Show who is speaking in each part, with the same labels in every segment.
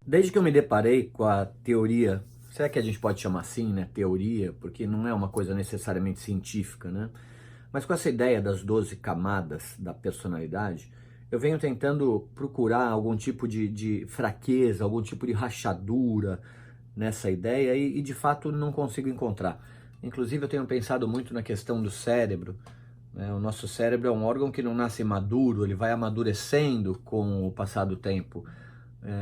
Speaker 1: Desde que eu me deparei com a teoria, será que a gente pode chamar assim, né? Teoria, porque não é uma coisa necessariamente científica, né? Mas com essa ideia das 12 camadas da personalidade, eu venho tentando procurar algum tipo de fraqueza, algum tipo de rachadura nessa ideia e de fato não consigo encontrar. Inclusive eu tenho pensado muito na questão do cérebro, né? O nosso cérebro é um órgão que não nasce maduro, ele vai amadurecendo com o passar do tempo.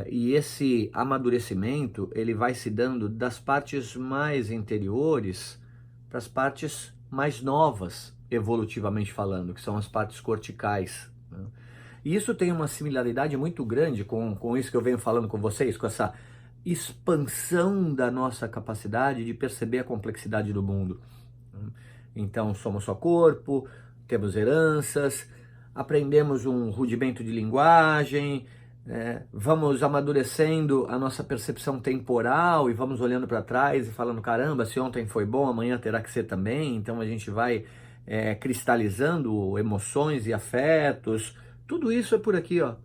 Speaker 1: E esse amadurecimento ele vai se dando das partes mais interiores para as partes mais novas, evolutivamente falando, que são as partes corticais, né? E isso tem uma similaridade muito grande com isso que eu venho falando com vocês, com essa expansão da nossa capacidade de perceber a complexidade do mundo. Então, somos só corpo, temos heranças, aprendemos um rudimento de linguagem, vamos amadurecendo a nossa percepção temporal e vamos olhando para trás e falando, caramba, se ontem foi bom, amanhã terá que ser também. Então a gente vai cristalizando emoções e afetos. Tudo isso é por aqui, ó.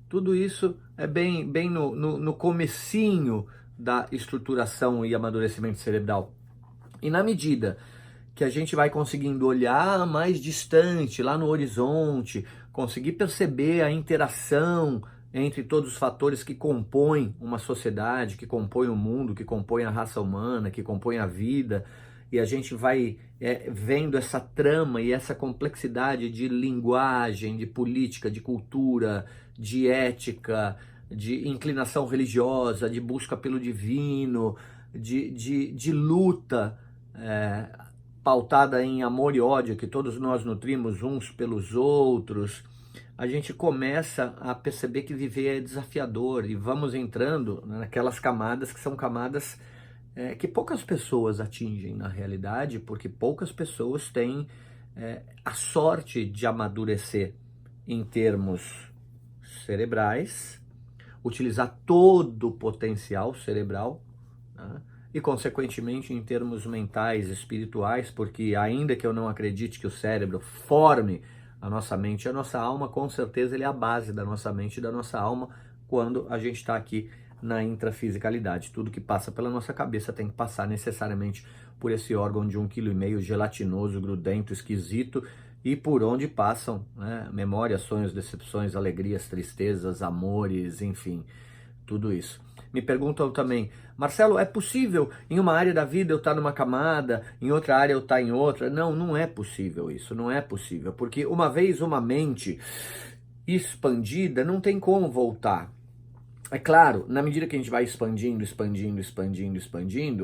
Speaker 1: Tudo isso é bem no comecinho da estruturação e amadurecimento cerebral. E na medida que a gente vai conseguindo olhar mais distante, lá no horizonte, conseguir perceber a interação entre todos os fatores que compõem uma sociedade, que compõem o mundo, que compõem a raça humana, que compõem a vida, e a gente vai vendo essa trama e essa complexidade de linguagem, de política, de cultura, de ética, de inclinação religiosa, de busca pelo divino, de luta, pautada em amor e ódio, que todos nós nutrimos uns pelos outros, a gente começa a perceber que viver é desafiador e vamos entrando naquelas camadas que são camadas que poucas pessoas atingem na realidade, porque poucas pessoas têm a sorte de amadurecer em termos cerebrais, utilizar todo o potencial cerebral, né? E consequentemente em termos mentais, espirituais, porque ainda que eu não acredite que o cérebro forme a nossa mente e a nossa alma, com certeza ele é a base da nossa mente e da nossa alma quando a gente está aqui na intrafisicalidade. Tudo que passa pela nossa cabeça tem que passar necessariamente por esse órgão de 1,5 kg gelatinoso, grudento, esquisito, e por onde passam, né, memórias, sonhos, decepções, alegrias, tristezas, amores, enfim, tudo isso. Me perguntam também, Marcelo, é possível em uma área da vida eu estar numa camada, em outra área eu estar em outra? Não, não é possível isso, não é possível, porque uma vez uma mente expandida, não tem como voltar. É claro, na medida que a gente vai expandindo,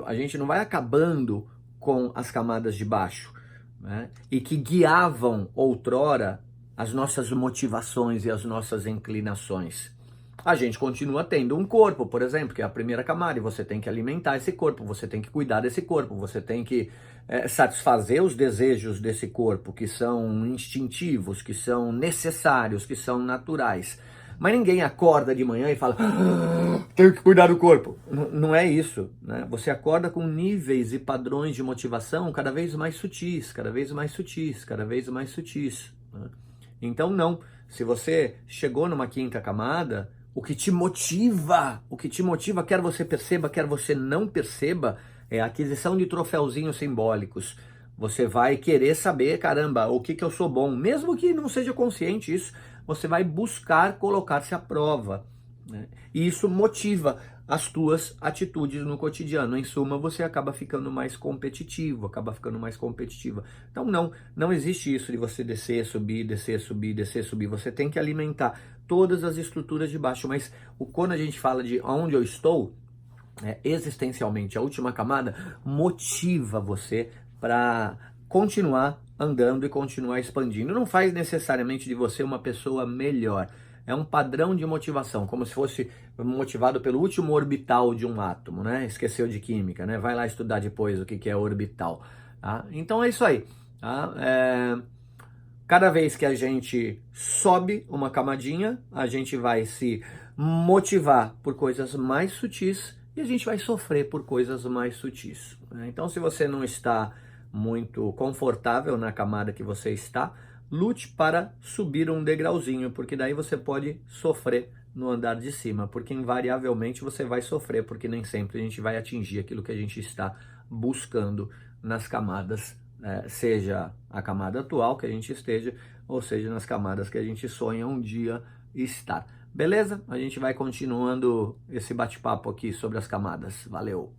Speaker 1: a gente não vai acabando com as camadas de baixo, né? E que guiavam outrora as nossas motivações e as nossas inclinações. A gente continua tendo um corpo, por exemplo, que é a primeira camada, e você tem que alimentar esse corpo, você tem que cuidar desse corpo, você tem que satisfazer os desejos desse corpo, que são instintivos, que são necessários, que são naturais. Mas ninguém acorda de manhã e fala, tenho que cuidar do corpo. Não é isso, né? Você acorda com níveis e padrões de motivação cada vez mais sutis, cada vez mais sutis, cada vez mais sutis, né? Então não, se você chegou numa quinta camada, o que te motiva, quer você perceba, quer você não perceba, é a aquisição de troféuzinhos simbólicos. Você vai querer saber, caramba, o que eu sou bom, mesmo que não seja consciente isso, você vai buscar colocar-se à prova, né? E isso motiva as tuas atitudes no cotidiano. Em suma, você acaba ficando mais competitivo, acaba ficando mais competitiva. Então não existe isso de você descer, subir, descer, subir, descer, subir. Você tem que alimentar todas as estruturas de baixo, mas quando a gente fala de onde eu estou, existencialmente, a última camada motiva você para continuar andando e continuar expandindo. Não faz necessariamente de você uma pessoa melhor. É um padrão de motivação, como se fosse motivado pelo último orbital de um átomo, né? Esqueceu de química, né? Vai lá estudar depois o que é orbital, tá? Então é isso aí, tá? Cada vez que a gente sobe uma camadinha, a gente vai se motivar por coisas mais sutis e a gente vai sofrer por coisas mais sutis, né? Então, se você não está muito confortável na camada que você está, lute para subir um degrauzinho, porque daí você pode sofrer no andar de cima, porque invariavelmente você vai sofrer, porque nem sempre a gente vai atingir aquilo que a gente está buscando nas camadas, seja a camada atual que a gente esteja, ou seja nas camadas que a gente sonha um dia estar. Beleza? A gente vai continuando esse bate-papo aqui sobre as camadas. Valeu!